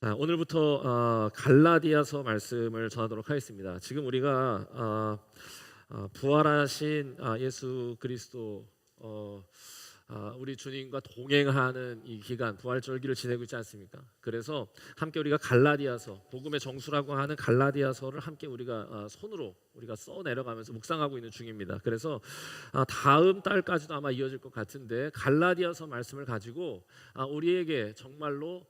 자, 오늘부터 갈라디아서 말씀을 전하도록 하겠습니다. 지금 우리가 부활하신 예수 그리스도 우리 주님과 동행하는 이 기간 부활절기를 지내고 있지 않습니까? 그래서 함께 우리가 갈라디아서, 복음의 정수라고 하는 갈라디아서를 함께 우리가 손으로 우리가 써 내려가면서 묵상하고 있는 중입니다. 그래서 다음 달까지도 아마 이어질 것 같은데, 갈라디아서 말씀을 가지고 우리에게 정말로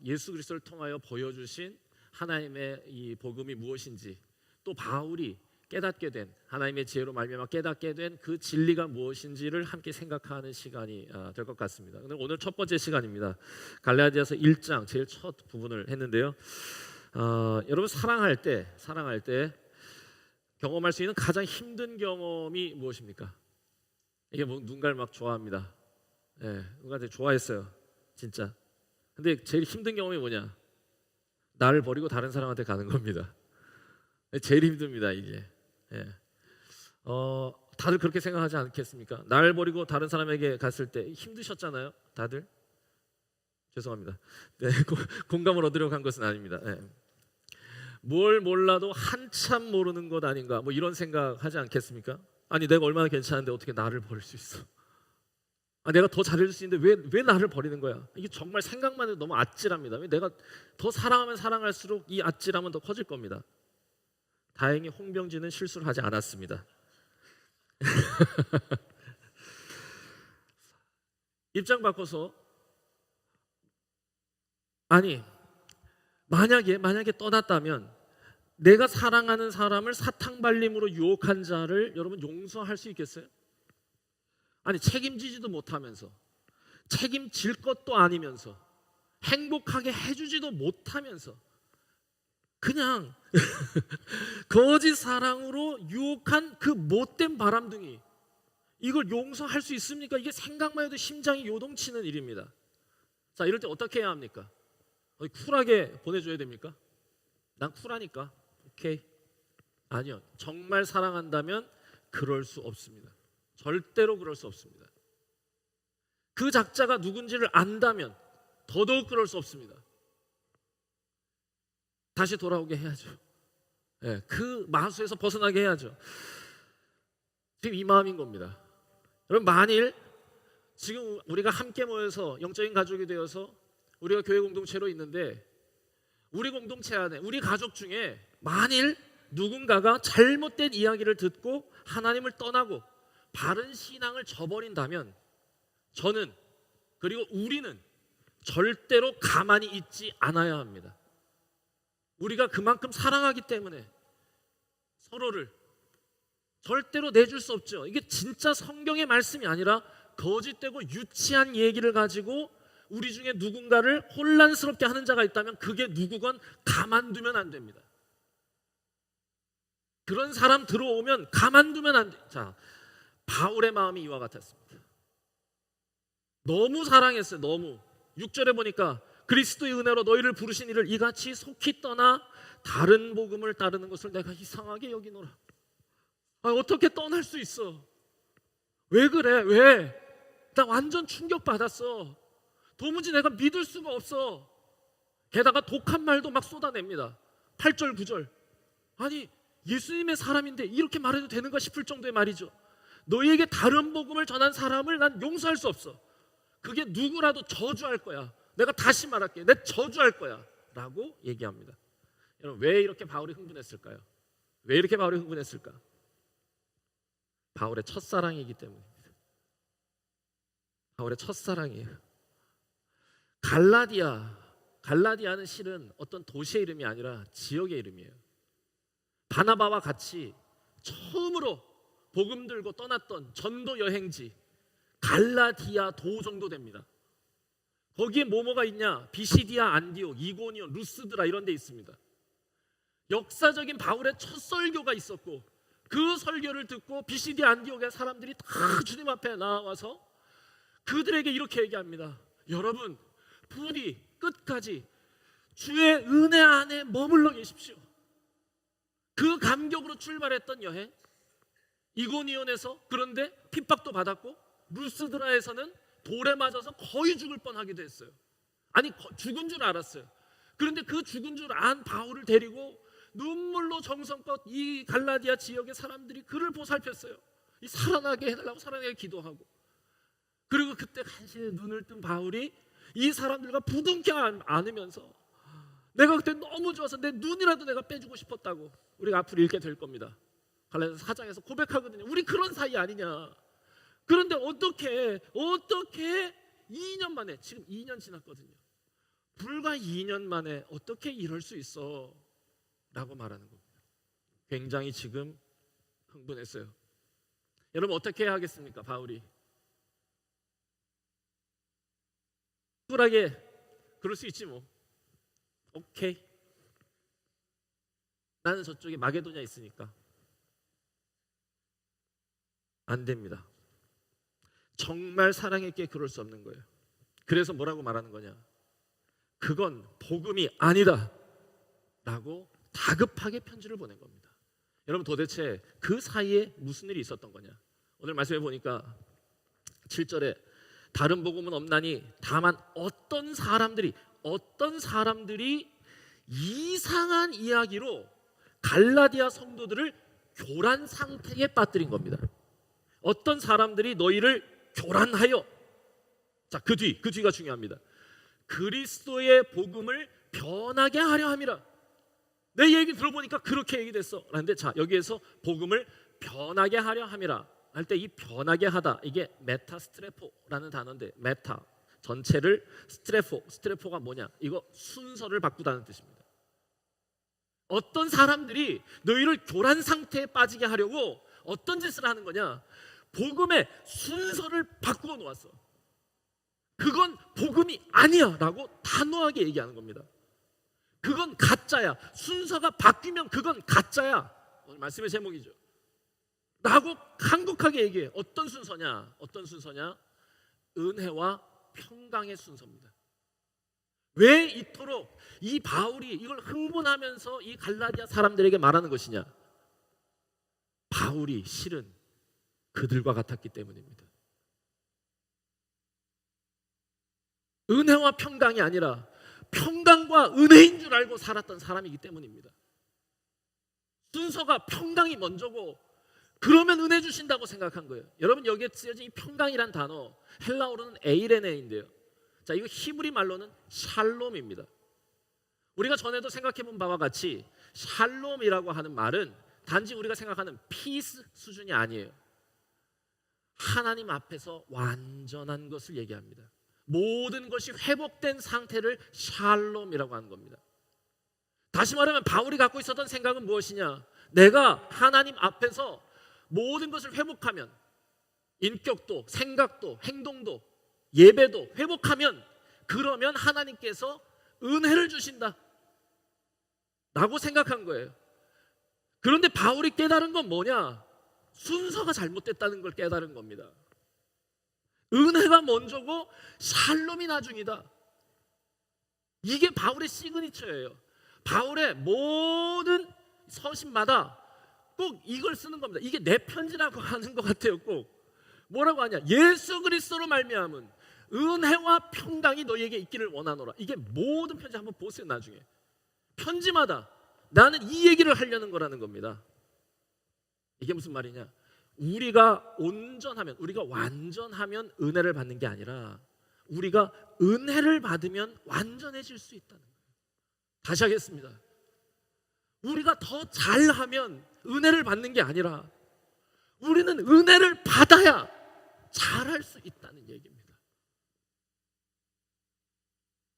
예수 그리스도를 통하여 보여주신 하나님의 이 복음이 무엇인지, 또 바울이 깨닫게 된, 하나님의 지혜로 말미암아 깨닫게 된 그 진리가 무엇인지를 함께 생각하는 시간이 될 것 같습니다. 오늘 첫 번째 시간입니다. 갈라디아서 1장 제일 첫 부분을 했는데요. 여러분, 사랑할 때 경험할 수 있는 가장 힘든 경험이 무엇입니까? 이게 누군가를 막 좋아합니다. 누군가한테 좋아했어요, 진짜. 근데 제일 힘든 경험이 뭐냐? 나를 버리고 다른 사람한테 가는 겁니다. 제일 힘듭니다, 이게. 다들 그렇게 생각하지 않겠습니까? 나를 버리고 다른 사람에게 갔을 때 힘드셨잖아요, 다들. 죄송합니다. 공감을 얻으려고 한 것은 아닙니다. 뭘 몰라도 한참 모르는 것 아닌가, 뭐 이런 생각하지 않겠습니까? 아니, 내가 얼마나 괜찮은데 어떻게 나를 버릴 수 있어? 내가 더 잘해줄 수 있는데 왜 나를 버리는 거야? 이게 정말 생각만 해도 너무 아찔합니다. 내가 더 사랑하면 사랑할수록 이 아찔함은 더 커질 겁니다. 다행히 홍병진은 실수를 하지 않았습니다. 입장 바꿔서, 만약에 떠났다면 내가 사랑하는 사람을 사탕발림으로 유혹한 자를 여러분 용서할 수 있겠어요? 책임지지도 못하면서, 책임질 것도 아니면서, 행복하게 해주지도 못하면서 그냥 거짓 사랑으로 유혹한 그 못된 바람둥이, 이걸 용서할 수 있습니까? 이게 생각만 해도 심장이 요동치는 일입니다. 자, 이럴 때 어떻게 해야 합니까? 쿨하게 보내줘야 됩니까? 난 쿨하니까 오케이. 아니요, 정말 사랑한다면 그럴 수 없습니다. 절대로 그럴 수 없습니다. 그 작자가 누군지를 안다면 더더욱 그럴 수 없습니다. 다시 돌아오게 해야죠. 그 마수에서 벗어나게 해야죠. 지금 이 마음인 겁니다. 여러분, 만일 지금 우리가 함께 모여서 영적인 가족이 되어서 우리가 교회 공동체로 있는데, 우리 공동체 안에, 우리 가족 중에 만일 누군가가 잘못된 이야기를 듣고 하나님을 떠나고 바른 신앙을 저버린다면, 저는, 그리고 우리는 절대로 가만히 있지 않아야 합니다. 우리가 그만큼 사랑하기 때문에 서로를 절대로 내줄 수 없죠. 이게 진짜 성경의 말씀이 아니라 거짓되고 유치한 얘기를 가지고 우리 중에 누군가를 혼란스럽게 하는 자가 있다면 그게 누구건 가만두면 안 됩니다. 그런 사람 들어오면 가만두면 안 돼. 자, 바울의 마음이 이와 같았습니다. 너무 사랑했어요. 너무. 6절에 보니까 그리스도의 은혜로 너희를 부르신 이를 이같이 속히 떠나 다른 복음을 따르는 것을 내가 이상하게 여기노라. 어떻게 떠날 수 있어? 왜 그래? 왜? 나 완전 충격받았어. 도무지 내가 믿을 수가 없어. 게다가 독한 말도 막 쏟아냅니다. 8절 9절. 예수님의 사람인데 이렇게 말해도 되는가 싶을 정도의 말이죠. 너희에게 다른 복음을 전한 사람을 난 용서할 수 없어. 그게 누구라도 저주할 거야. 내가 다시 말할게. 내 저주할 거야 라고 얘기합니다. 여러분, 왜 이렇게 바울이 흥분했을까요? 왜 이렇게 바울이 흥분했을까? 바울의 첫사랑이기 때문입니다. 바울의 첫사랑이에요. 갈라디아는 실은 어떤 도시의 이름이 아니라 지역의 이름이에요. 바나바와 같이 처음으로 복음 들고 떠났던 전도 여행지 갈라디아 도 정도 됩니다. 거기에 뭐가 있냐? 비시디아, 안디옥, 이고니온, 루스드라 이런 데 있습니다. 역사적인 바울의 첫 설교가 있었고, 그 설교를 듣고 비시디아, 안디옥의 사람들이 다 주님 앞에 나와서 그들에게 이렇게 얘기합니다. 여러분, 부디 끝까지 주의 은혜 안에 머물러 계십시오. 그 감격으로 출발했던 여행, 이고니온에서 그런데 핍박도 받았고, 루스드라에서는 돌에 맞아서 거의 죽을 뻔하기도 했어요. 죽은 줄 알았어요. 그런데 그 죽은 줄 안 바울을 데리고 눈물로 정성껏 이 갈라디아 지역의 사람들이 그를 보살폈어요. 이 살아나게 해달라고 살아나게 기도하고. 그리고 그때 간신히 눈을 뜬 바울이 이 사람들과 부둥켜 안으면서 내가 그때 너무 좋아서 내 눈이라도 내가 빼주고 싶었다고 우리가 앞으로 읽게 될 겁니다. 갈라디아서 4장에서 고백하거든요. 우리 그런 사이 아니냐. 그런데 어떻게 2년 만에, 지금 2년 지났거든요. 불과 2년 만에 어떻게 이럴 수 있어? 라고 말하는 겁니다. 굉장히 지금 흥분했어요. 여러분 어떻게 해야 하겠습니까? 바울이 쿨하게 그럴 수 있지 뭐. 오케이, 나는 저쪽에 마게도냐 있으니까. 안 됩니다. 정말 사랑했기에 그럴 수 없는 거예요. 그래서 뭐라고 말하는 거냐? 그건 복음이 아니다 라고 다급하게 편지를 보낸 겁니다. 여러분 도대체 그 사이에 무슨 일이 있었던 거냐? 오늘 말씀해 보니까 7절에 다른 복음은 없나니 다만 어떤 사람들이 이상한 이야기로 갈라디아 성도들을 교란 상태에 빠뜨린 겁니다. 어떤 사람들이 너희를 교란하여, 자, 그 뒤가 중요합니다. 그리스도의 복음을 변하게 하려 함이라. 내 얘기 들어보니까 그렇게 얘기됐어. 그런데 자, 여기에서 복음을 변하게 하려 함이라 할 때 이 변하게 하다, 이게 메타스트레포라는 단어인데, 메타 전체를 스트레포가 뭐냐? 이거 순서를 바꾸다는 뜻입니다. 어떤 사람들이 너희를 교란 상태에 빠지게 하려고 어떤 짓을 하는 거냐? 복음의 순서를 바꾸어 놓았어. 그건 복음이 아니야 라고 단호하게 얘기하는 겁니다. 그건 가짜야. 순서가 바뀌면 그건 가짜야. 오늘 말씀의 제목이죠. 라고 강력하게 얘기해. 어떤 순서냐? 은혜와 평강의 순서입니다. 왜 이토록 이 바울이 이걸 흥분하면서 이 갈라디아 사람들에게 말하는 것이냐? 바울이 실은 그들과 같았기 때문입니다. 은혜와 평강이 아니라 평강과 은혜인 줄 알고 살았던 사람이기 때문입니다. 순서가 평강이 먼저고 그러면 은혜 주신다고 생각한 거예요. 여러분 여기에 쓰여진 이 평강이란 단어 헬라어로는 에이레네인데요. 자, 이거 히브리 말로는 샬롬입니다. 우리가 전에도 생각해본 바와 같이 샬롬이라고 하는 말은 단지 우리가 생각하는 피스 수준이 아니에요. 하나님 앞에서 완전한 것을 얘기합니다. 모든 것이 회복된 상태를 샬롬이라고 하는 겁니다. 다시 말하면 바울이 갖고 있었던 생각은 무엇이냐? 내가 하나님 앞에서 모든 것을 회복하면, 인격도, 생각도, 행동도, 예배도 회복하면, 그러면 하나님께서 은혜를 주신다 라고 생각한 거예요. 그런데 바울이 깨달은 건 뭐냐? 순서가 잘못됐다는 걸 깨달은 겁니다. 은혜가 먼저고 샬롬이 나중이다. 이게 바울의 시그니처예요. 바울의 모든 서신마다 꼭 이걸 쓰는 겁니다. 이게 내 편지라고 하는 것 같아요. 꼭 뭐라고 하냐? 예수 그리스도로 말미암은 은혜와 평강이 너희에게 있기를 원하노라. 이게 모든 편지 한번 보세요. 나중에 편지마다 나는 이 얘기를 하려는 거라는 겁니다. 이게 무슨 말이냐? 우리가 온전하면, 우리가 완전하면 은혜를 받는 게 아니라 우리가 은혜를 받으면 완전해질 수 있다는 거예요. 다시 하겠습니다. 우리가 더 잘하면 은혜를 받는 게 아니라 우리는 은혜를 받아야 잘할 수 있다는 얘기입니다.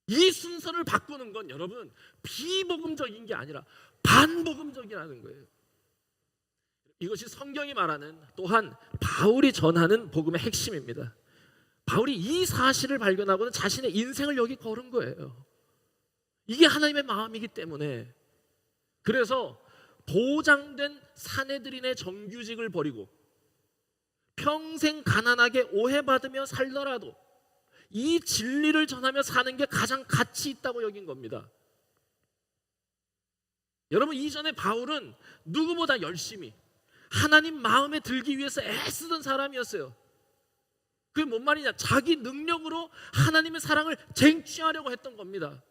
이 순서를 바꾸는 건 여러분 비복음적인 게 아니라 반복음적이라는 거예요. 이것이 성경이 말하는, 또한 바울이 전하는 복음의 핵심입니다. 바울이 이 사실을 발견하고는 자신의 인생을 여기 걸은 거예요. 이게 하나님의 마음이기 때문에. 그래서 보장된 사내들인의 정규직을 버리고 평생 가난하게 오해받으며 살더라도 이 진리를 전하며 사는 게 가장 가치 있다고 여긴 겁니다. 여러분, 이전에 바울은 누구보다 열심히 하나님 마음에 들기 위해서 애쓰던 사람이었어요. 그게 뭔 말이냐? 자기 능력으로 하나님의 사랑을 쟁취하려고 했던 겁니다.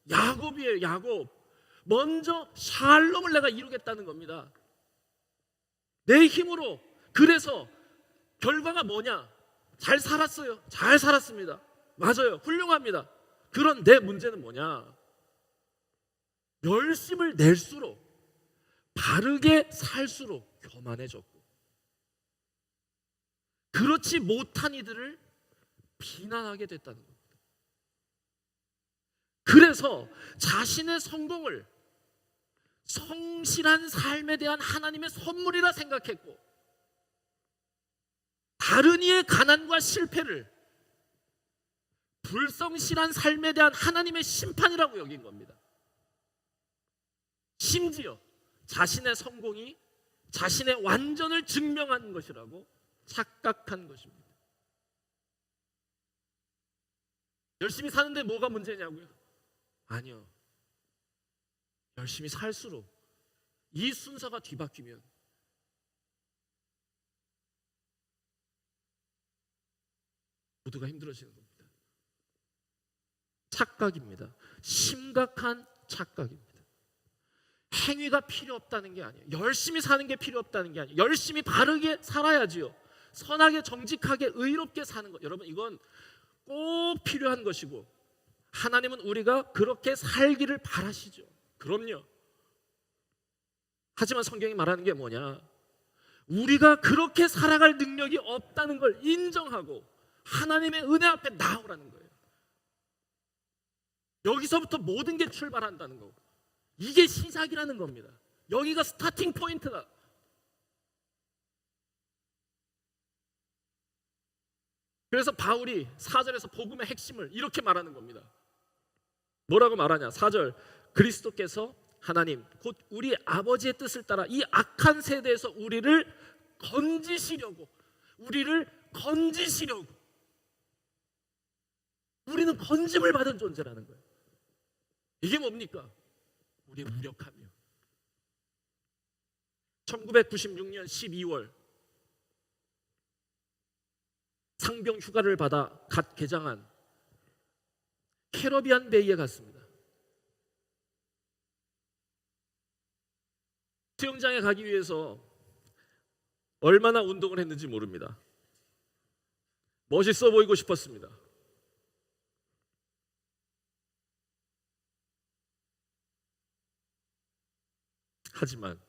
야곱이에요. 야곱. 먼저 샬롬을 내가 이루겠다는 겁니다. 내 힘으로. 그래서 결과가 뭐냐? 잘 살았어요. 잘 살았습니다. 맞아요. 훌륭합니다. 그런데 문제는 뭐냐? 열심을 낼수록, 바르게 살수록 교만해졌고, 그렇지 못한 이들을 비난하게 됐다는 겁니다. 그래서 자신의 성공을 성실한 삶에 대한 하나님의 선물이라 생각했고, 다른 이의 가난과 실패를 불성실한 삶에 대한 하나님의 심판이라고 여긴 겁니다. 심지어 자신의 성공이 자신의 완전을 증명하는 것이라고 착각한 것입니다. 열심히 사는데 뭐가 문제냐고요? 아니요. 열심히 살수록 이 순서가 뒤바뀌면 모두가 힘들어지는 겁니다. 착각입니다. 심각한 착각입니다. 행위가 필요 없다는 게 아니에요. 열심히 사는 게 필요 없다는 게 아니에요. 열심히 바르게 살아야지요. 선하게, 정직하게, 의롭게 사는 것, 여러분, 이건 꼭 필요한 것이고, 하나님은 우리가 그렇게 살기를 바라시죠. 그럼요. 하지만 성경이 말하는 게 뭐냐? 우리가 그렇게 살아갈 능력이 없다는 걸 인정하고 하나님의 은혜 앞에 나오라는 거예요. 여기서부터 모든 게 출발한다는 거고, 이게 시작이라는 겁니다. 여기가 스타팅 포인트다. 그래서 바울이 4절에서 복음의 핵심을 이렇게 말하는 겁니다. 뭐라고 말하냐? 4절, 그리스도께서 하나님 곧 우리 아버지의 뜻을 따라 이 악한 세대에서 우리를 건지시려고, 우리는 건짐을 받은 존재라는 거예요. 이게 뭡니까? 우리의 무력함이요. 1996년 12월 상병 휴가를 받아 갓 개장한 캐러비안 베이에 갔습니다. 수영장에 가기 위해서 얼마나 운동을 했는지 모릅니다. 멋있어 보이고 싶었습니다. 하지만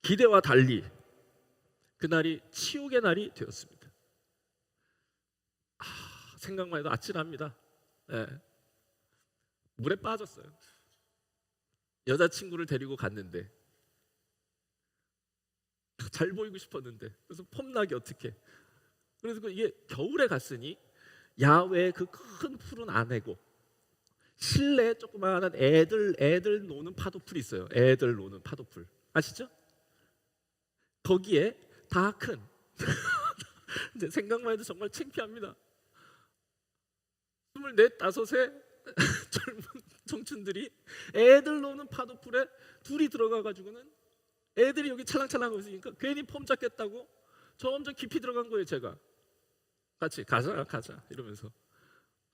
기대와 달리 그날이 치욕의 날이 되었습니다. 생각만 해도 아찔합니다. 네. 물에 빠졌어요. 여자친구를 데리고 갔는데, 잘 보이고 싶었는데, 그래서 폼나게 어떻게, 그래서 이게 겨울에 갔으니 야외에 그 큰 풀은 안 해고 실내에 조그마한 애들 노는 파도풀이 있어요. 애들 노는 파도풀 아시죠? 거기에 다 큰 이제 생각만 해도 정말 창피합니다. 24, 5의 젊은 청춘들이 애들 노는 파도풀에 둘이 들어가가지고는 애들이 여기 찰랑찰랑 웃으니까 괜히 폼 잡겠다고 점점 깊이 들어간 거예요. 제가 같이 가자 이러면서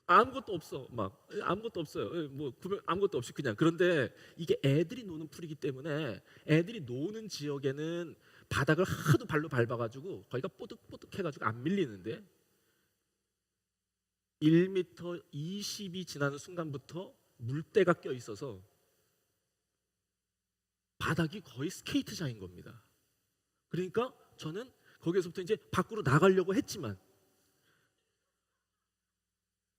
아무것도 없어, 막 아무것도 없어요. 뭐 아무것도 없이 그냥. 그런데 이게 애들이 노는 풀이기 때문에 애들이 노는 지역에는 바닥을 하도 발로 밟아가지고 거기가 뽀득뽀득해가지고 안 밀리는데 1m 20이 지나는 순간부터 물때가 껴 있어서 바닥이 거의 스케이트장인 겁니다. 그러니까 저는 거기서부터 이제 밖으로 나가려고 했지만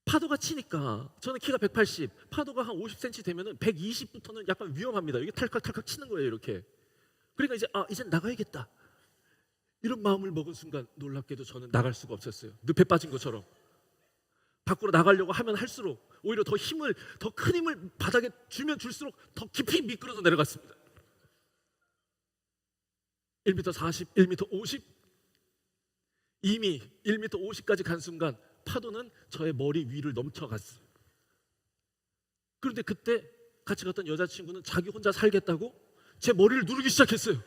파도가 치니까, 저는 키가 180, 파도가 한 50cm 되면은 120부터는 약간 위험합니다. 이게 탈칵탈칵 치는 거예요, 이렇게. 그러니까 이제 나가야겠다, 이런 마음을 먹은 순간 놀랍게도 저는 나갈 수가 없었어요. 늪에 빠진 것처럼. 밖으로 나가려고 하면 할수록 오히려 더 큰 힘을 바닥에 주면 줄수록 더 깊이 미끄러져 내려갔습니다. 1m 40, 1m 50, 이미 1m 50까지 간 순간 파도는 저의 머리 위를 넘쳐갔어요. 그런데 그때 같이 갔던 여자친구는 자기 혼자 살겠다고 제 머리를 누르기 시작했어요.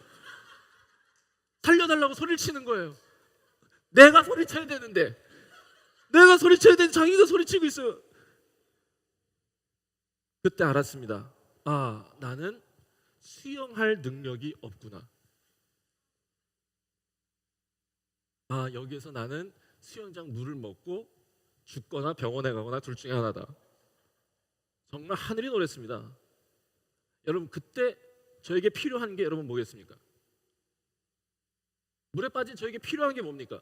살려달라고 소리를 치는 거예요. 내가 소리쳐야 되는데 자기가 소리치고 있어요. 그때 알았습니다. 아, 나는 수영할 능력이 없구나. 아, 여기에서 나는 수영장 물을 먹고 죽거나 병원에 가거나 둘 중에 하나다. 정말 하늘이 노랬습니다. 여러분, 그때 저에게 필요한 게 여러분 뭐겠습니까? 물에 빠진 저에게 필요한 게 뭡니까?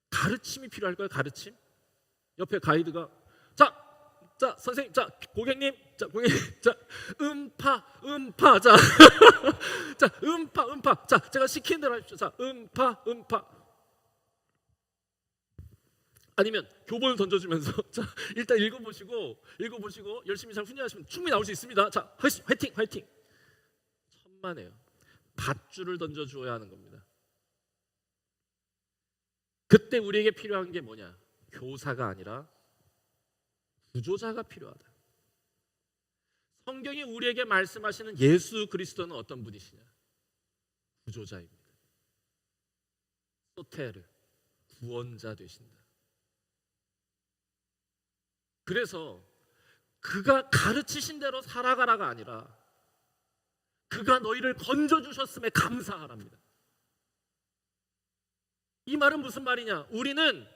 가르침이 필요할 거예요. 가르침. 옆에 가이드가 자 선생님, 자 고객님, 자 음파, 자 자 음파, 자 제가 시킨 대로 하십시오. 자 음파. 아니면 교본을 던져주면서 자 일단 읽어보시고 열심히 잘 훈련하시면 충분히 나올 수 있습니다. 자 화이팅. 천만에요. 밧줄을 던져주어야 하는 겁니다. 그때 우리에게 필요한 게 뭐냐? 교사가 아니라 구조자가 필요하다. 성경이 우리에게 말씀하시는 예수 그리스도는 어떤 분이시냐? 구조자입니다. 소테르, 구원자 되신다. 그래서 그가 가르치신 대로 살아가라가 아니라 그가 너희를 건져주셨음에 감사하랍니다. 이 말은 무슨 말이냐? 우리는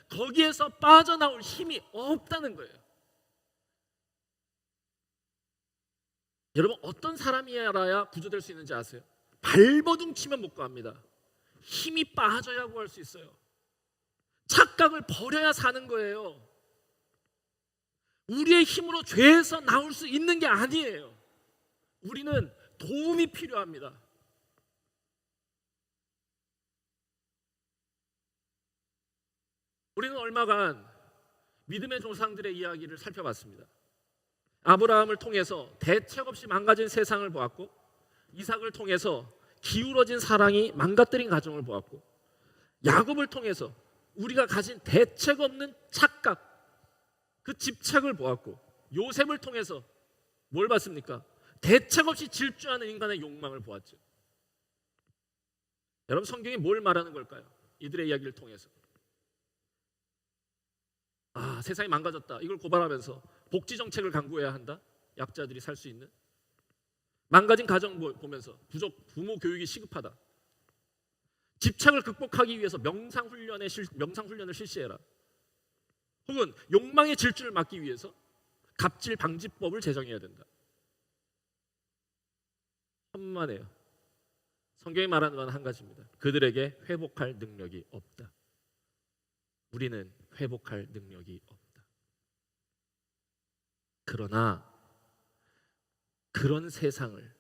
거기에서 빠져나올 힘이 없다는 거예요. 여러분, 어떤 사람이라야 구조될 수 있는지 아세요? 발버둥 치면 못 구합니다. 힘이 빠져야 구할 수 있어요. 착각을 버려야 사는 거예요. 우리의 힘으로 죄에서 나올 수 있는 게 아니에요. 우리는 도움이 필요합니다. 우리는 얼마간 믿음의 조상들의 이야기를 살펴봤습니다. 아브라함을 통해서 대책 없이 망가진 세상을 보았고, 이삭을 통해서 기울어진 사랑이 망가뜨린 가정을 보았고, 야곱을 통해서 우리가 가진 대책 없는 착각, 그 집착을 보았고, 요셉을 통해서 뭘 봤습니까? 대책 없이 질주하는 인간의 욕망을 보았죠. 여러분, 성경이 뭘 말하는 걸까요? 이들의 이야기를 통해서 세상이 망가졌다, 이걸 고발하면서 복지 정책을 강구해야 한다. 약자들이 살 수 있는. 망가진 가정 보면서 부모 교육이 시급하다. 집착을 극복하기 위해서 명상훈련을 실시해라. 혹은 욕망의 질주를 막기 위해서 갑질 방지법을 제정해야 된다. 천만에요. 성경이 말하는 건 한 가지입니다. 그들에게 회복할 능력이 없다. 우리는 회복할 능력이 없다. 그러나 그런 세상을,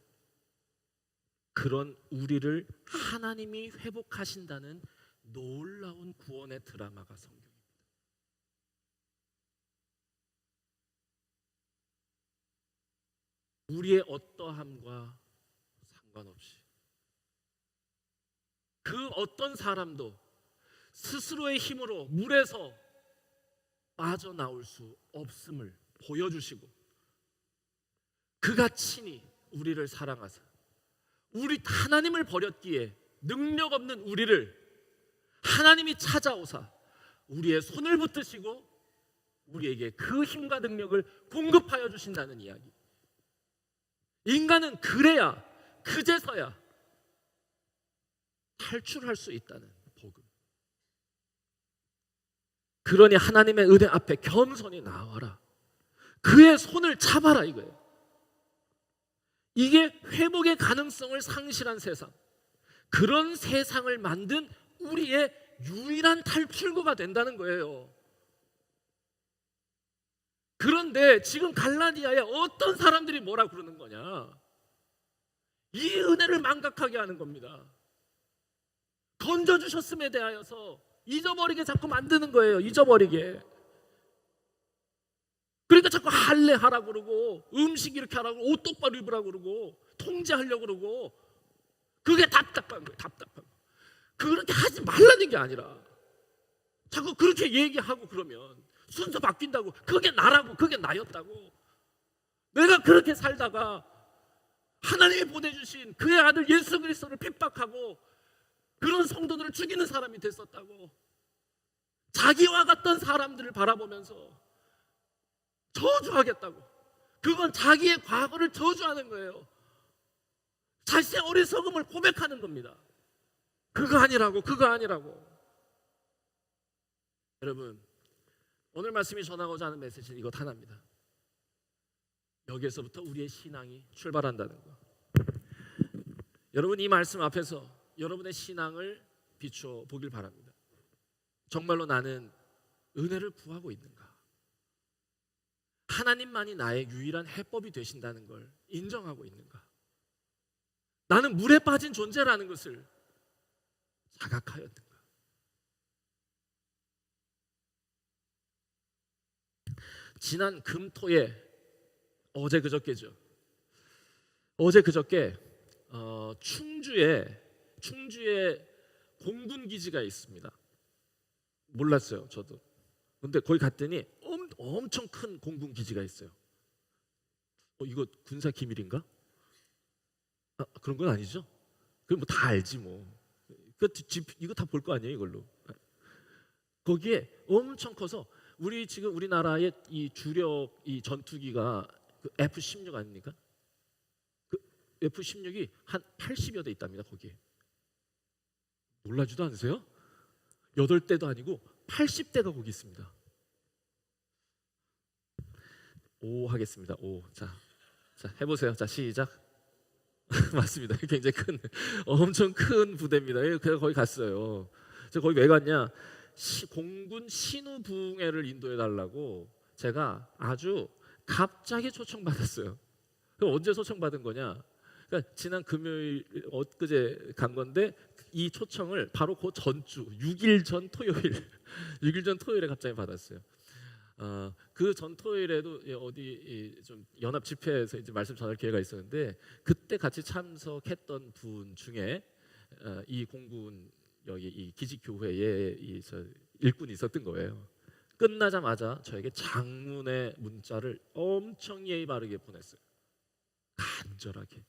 그런 우리를 하나님이 회복하신다는 놀라운 구원의 드라마가 성경입니다. 우리의 어떠함과 상관없이 그 어떤 사람도 스스로의 힘으로 물에서 빠져나올 수 없음을 보여주시고, 그가 친히 우리를 사랑하사 우리 하나님을 버렸기에 능력 없는 우리를 하나님이 찾아오사 우리의 손을 붙드시고 우리에게 그 힘과 능력을 공급하여 주신다는 이야기. 인간은 그래야, 그제서야 탈출할 수 있다는 복음. 그러니 하나님의 은혜 앞에 겸손히 나와라. 그의 손을 잡아라, 이거예요. 이게 회복의 가능성을 상실한 세상, 그런 세상을 만든 우리의 유일한 탈출구가 된다는 거예요. 그런데 지금 갈라디아에 어떤 사람들이 뭐라 그러는 거냐? 이 은혜를 망각하게 하는 겁니다. 건져주셨음에 대하여서 잊어버리게 자꾸 만드는 거예요. 잊어버리게. 그러니까 자꾸 할례하라고 그러고, 음식 이렇게 하라고, 옷 똑바로 입으라고 그러고, 통제하려고 그러고. 그게 답답한 거예요. 답답한 거. 그렇게 하지 말라는 게 아니라 자꾸 그렇게 얘기하고 그러면 순서 바뀐다고, 그게 나라고, 그게 나였다고. 내가 그렇게 살다가 하나님이 보내주신 그의 아들 예수 그리스도를 핍박하고 그런 성도들을 죽이는 사람이 됐었다고. 자기와 같던 사람들을 바라보면서 저주하겠다고, 그건 자기의 과거를 저주하는 거예요. 자신의 어리석음을 고백하는 겁니다. 그거 아니라고, 그거 아니라고. 여러분, 오늘 말씀이 전하고자 하는 메시지는 이것 하나입니다. 여기에서부터 우리의 신앙이 출발한다는 거. 여러분, 이 말씀 앞에서 여러분의 신앙을 비추어 보길 바랍니다. 정말로 나는 은혜를 구하고 있는가? 하나님만이 나의 유일한 해법이 되신다는 걸 인정하고 있는가? 나는 물에 빠진 존재라는 것을 자각하였는가? 지난 금토에 어제 그저께죠. 어제 그저께 충주에 공군 기지가 있습니다. 몰랐어요, 저도. 근데 거기 갔더니 엄청 큰 공군 기지가 있어요. 이거 군사 기밀인가? 그런 건 아니죠? 그럼 뭐 다 알지 뭐. 이거 다 볼 거 아니에요, 이걸로. 거기에 엄청 커서 지금 우리나라의 이 주력 이 전투기가 그 F-16 아닙니까? 그 F-16이 한 80여 대 있답니다, 거기에. 놀라지도 않으세요? 8대도 아니고 80대가 거기 있습니다. 오 하겠습니다. 오. 자 해보세요. 자, 시작. 맞습니다. 굉장히 엄청 큰 부대입니다. 그래서 거기 갔어요. 제가 거기 왜 갔냐? 공군 신우 부흥회를 인도해 달라고 제가 아주 갑자기 초청받았어요. 그럼 언제 초청받은 거냐? 그러니까 지난 금요일 엊그제 간 건데 이 초청을 바로 그 전주 6일 전 토요일에 갑자기 받았어요. 그 전 토요일에도 어디 좀 연합 집회에서 이제 말씀 전할 기회가 있었는데 그때 같이 참석했던 분 중에 이 공군 여기 이 기지 교회에 일꾼이 있었던 거예요. 끝나자마자 저에게 장문의 문자를 엄청 예의 바르게 보냈어요. 간절하게.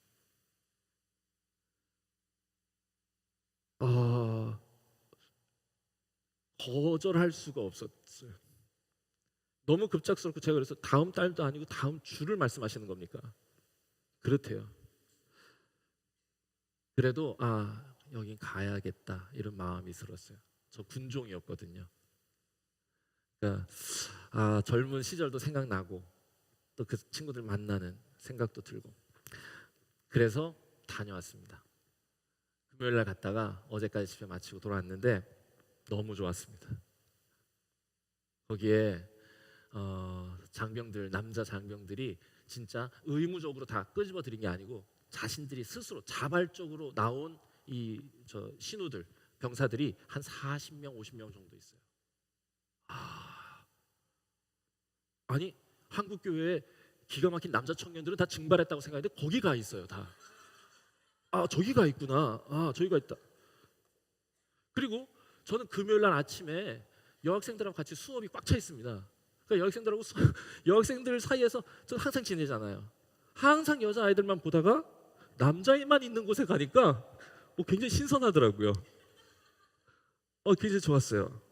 거절할 수가 없었어요. 너무 급작스럽고 제가 그래서 다음 달도 아니고 다음 주를 말씀하시는 겁니까? 그렇대요. 그래도 여긴 가야겠다 이런 마음이 들었어요. 저 군종이었거든요. 그러니까 젊은 시절도 생각나고 또 그 친구들 만나는 생각도 들고 그래서 다녀왔습니다. 금요일 날 갔다가 어제까지 집회 마치고 돌아왔는데 너무 좋았습니다. 거기에 남자 장병들이 진짜 의무적으로 다 끄집어 들인 게 아니고 자신들이 스스로 자발적으로 나온 신우들 병사들이 한 40명 50명 정도 있어요. 아니 한국 교회에 기가 막힌 남자 청년들은 다 증발했다고 생각했는데 거기 가 있어요. 다. 저기 가 있구나. 저기가 있다. 그리고 저는 금요일 날 아침에 여학생들하고 같이 수업이 꽉 차 있습니다. 그러니까 여학생들 사이에서 저는 항상 지내잖아요. 항상 여자아이들만 보다가 남자애만 있는 곳에 가니까 굉장히 신선하더라고요. 굉장히 좋았어요.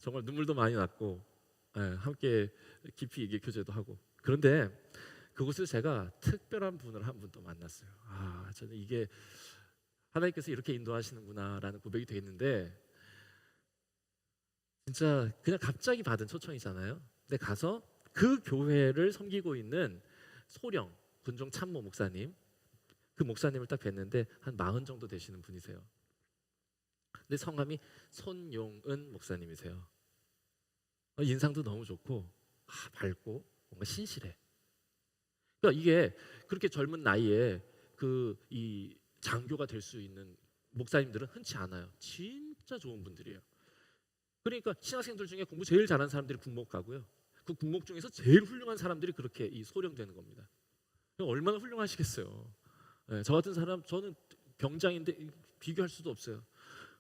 정말 눈물도 많이 났고 함께 깊이 얘기 교제도 하고 그런데 그곳에서 제가 특별한 분을 한 분 또 만났어요. 저는 이게 하나님께서 이렇게 인도하시는구나라는 고백이 되겠는데 진짜 그냥 갑자기 받은 초청이잖아요. 근데 가서 그 교회를 섬기고 있는 소령 군종 참모 목사님 그 목사님을 딱 뵀는데 한 40 정도 되시는 분이세요. 근데 성함이 손용은 목사님이세요. 인상도 너무 좋고 밝고 뭔가 신실해. 그러니까 이게 그렇게 젊은 나이에 이 장교가 될 수 있는 목사님들은 흔치 않아요. 진짜 좋은 분들이에요. 그러니까 신학생들 중에 공부 제일 잘하는 사람들이 군목 가고요. 그 군목 중에서 제일 훌륭한 사람들이 그렇게 소령되는 겁니다. 얼마나 훌륭하시겠어요. 저 같은 사람 저는 병장인데 비교할 수도 없어요.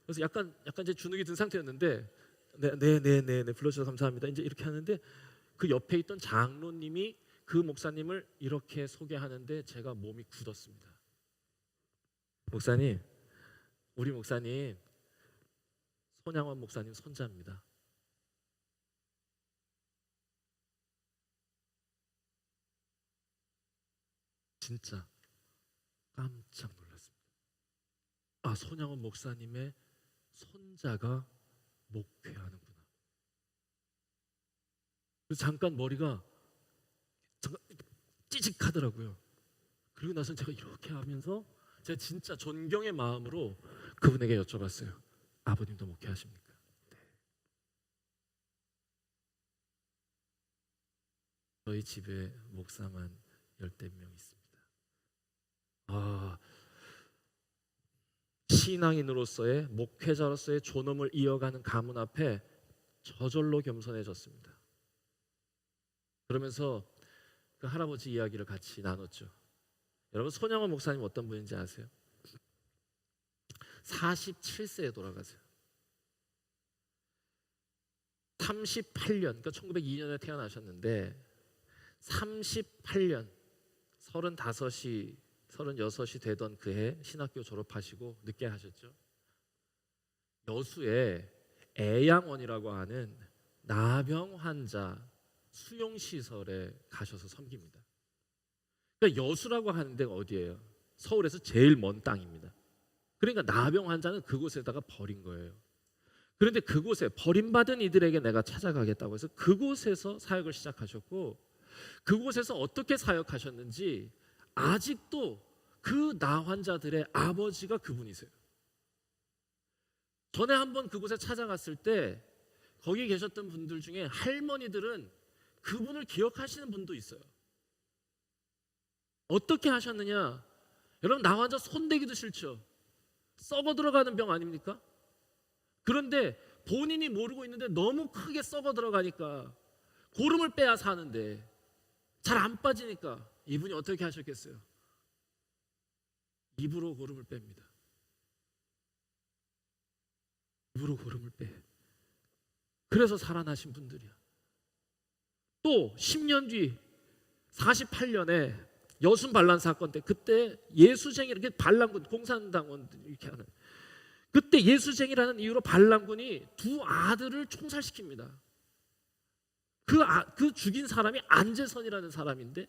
그래서 약간 이제 주눅이 든 상태였는데 네 불러주셔서 감사합니다. 이제 이렇게 하는데 그 옆에 있던 장로님이 그 목사님을 이렇게 소개하는데 제가 몸이 굳었습니다. 목사님, 우리 목사님 손양원 목사님 손자입니다. 진짜 깜짝 놀랐습니다. 아, 손양원 목사님의 손자가 목회하는구나. 그래서 잠깐 머리가 잠깐 찌직하더라고요. 그리고 나서 제가 이렇게 하면서 제가 진짜 존경의 마음으로 그분에게 여쭤봤어요. 아버님도 목회하십니까? 네. 저희 집에 목사만 10명 있습니다. 아, 신앙인으로서의 목회자로서의 존엄을 이어가는 가문 앞에 저절로 겸손해졌습니다. 그러면서 그 할아버지 이야기를 같이 나눴죠. 여러분, 손양원 목사님 어떤 분인지 아세요? 47세에 돌아가세요. 38년, 그러니까 1902년에 태어나셨는데 38년, 35이 36이 되던 그해 신학교 졸업하시고 늦게 하셨죠. 여수에 애양원이라고 하는 나병 환자 수용시설에 가셔서 섬깁니다. 그러니까 여수라고 하는 데가 어디예요? 서울에서 제일 먼 땅입니다. 그러니까 나병 환자는 그곳에다가 버린 거예요. 그런데 그곳에 버림받은 이들에게 내가 찾아가겠다고 해서 그곳에서 사역을 시작하셨고, 그곳에서 어떻게 사역하셨는지 아직도 그 나 환자들의 아버지가 그분이세요. 전에 한번 그곳에 찾아갔을 때 거기 계셨던 분들 중에 할머니들은 그분을 기억하시는 분도 있어요. 어떻게 하셨느냐? 여러분, 나 환자 손대기도 싫죠. 썩어 들어가는 병 아닙니까? 그런데 본인이 모르고 있는데 너무 크게 썩어 들어가니까 고름을 빼야 사는데 잘 안 빠지니까 이분이 어떻게 하셨겠어요? 입으로 고름을 뺍니다. 입으로 고름을 빼. 그래서 살아나신 분들이야. 또 10년 뒤 48년에 여순 반란 사건 때, 그때 예수쟁이, 이렇게 반란군, 공산당원 이렇게 하는, 그때 예수쟁이라는 이유로 반란군이 두 아들을 총살시킵니다. 그 죽인 사람이 안재선이라는 사람인데,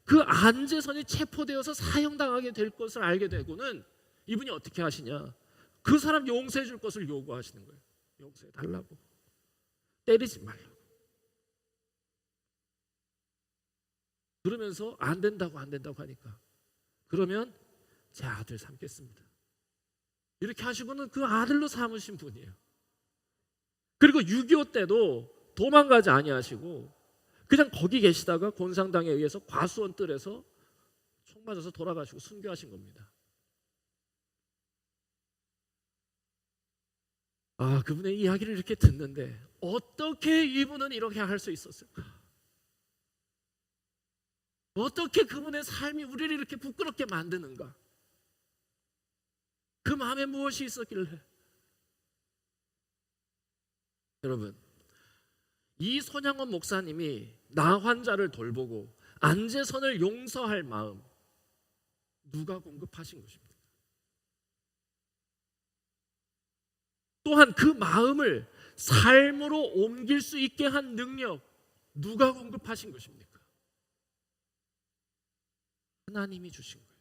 그 안재선이 체포되어서 사형당하게 될 것을 알게 되고는 이분이 어떻게 하시냐? 그 사람 용서해 줄 것을 요구하시는 거예요. 용서해 달라고, 때리지 말라고. 그러면서 안 된다고 하니까, 그러면 제 아들 삼겠습니다. 이렇게 하시고는 그 아들로 삼으신 분이에요. 그리고 6.25 때도 도망가지 아니하시고 그냥 거기 계시다가 곤상당에 의해서 과수원 뜰에서 총 맞아서 돌아가시고 순교하신 겁니다. 아, 그분의 이야기를 이렇게 듣는데 어떻게 이분은 이렇게 할 수 있었을까? 어떻게 그분의 삶이 우리를 이렇게 부끄럽게 만드는가? 그 마음에 무엇이 있었길래? 여러분, 이 손양원 목사님이 나 환자를 돌보고 안재선을 용서할 마음, 누가 공급하신 것입니까? 또한 그 마음을 삶으로 옮길 수 있게 한 능력, 누가 공급하신 것입니까? 하나님이 주신 거예요.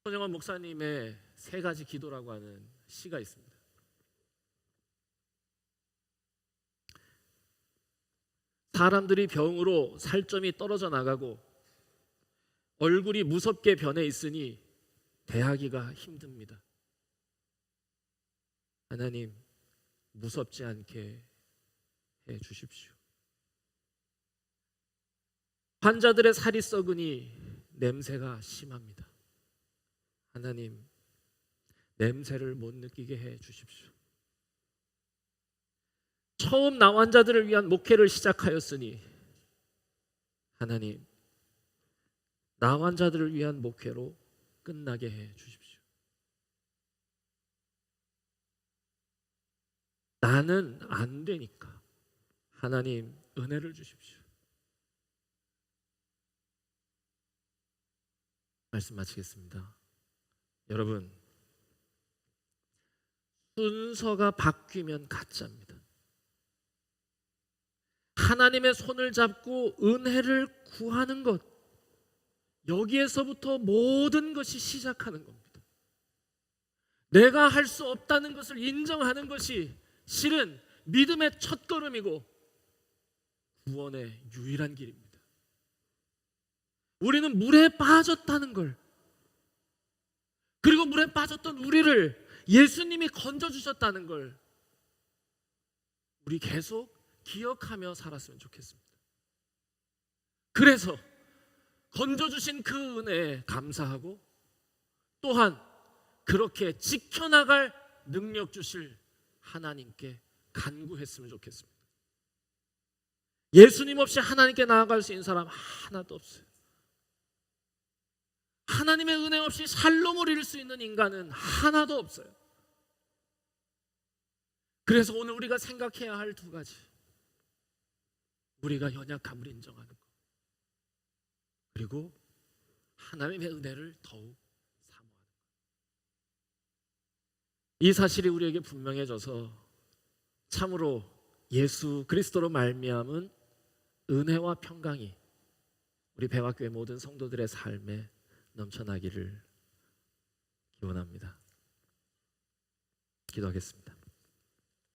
손양원 목사님의 3가지 기도라고 하는 시가 있습니다. 사람들이 병으로 살점이 떨어져 나가고 얼굴이 무섭게 변해 있으니 대하기가 힘듭니다. 하나님, 무섭지 않게 해 주십시오. 환자들의 살이 썩으니 냄새가 심합니다. 하나님, 냄새를 못 느끼게 해 주십시오. 처음 나 환자들을 위한 목회를 시작하였으니 하나님, 나 환자들을 위한 목회로 끝나게 해 주십시오. 나는 안 되니까 하나님, 은혜를 주십시오. 말씀 마치겠습니다. 여러분, 순서가 바뀌면 가짜입니다. 하나님의 손을 잡고 은혜를 구하는 것, 여기에서부터 모든 것이 시작하는 겁니다. 내가 할 수 없다는 것을 인정하는 것이 실은 믿음의 첫걸음이고 구원의 유일한 길입니다. 우리는 물에 빠졌다는 걸, 그리고 물에 빠졌던 우리를 예수님이 건져주셨다는 걸 우리 계속 기억하며 살았으면 좋겠습니다. 그래서 건져주신 그 은혜에 감사하고, 또한 그렇게 지켜나갈 능력 주실 하나님께 간구했으면 좋겠습니다. 예수님 없이 하나님께 나아갈 수 있는 사람 하나도 없어요. 하나님의 은혜 없이 샬롬을 이룰 수 있는 인간은 하나도 없어요. 그래서 오늘 우리가 생각해야 할 두 가지, 우리가 연약함을 인정하는 것, 그리고 하나님의 은혜를 더욱 사모하는 것. 이 사실이 우리에게 분명해져서 참으로 예수 그리스도로 말미암은 은혜와 평강이 우리 배화교회 모든 성도들의 삶에 넘쳐나기를 기원합니다. 기도하겠습니다.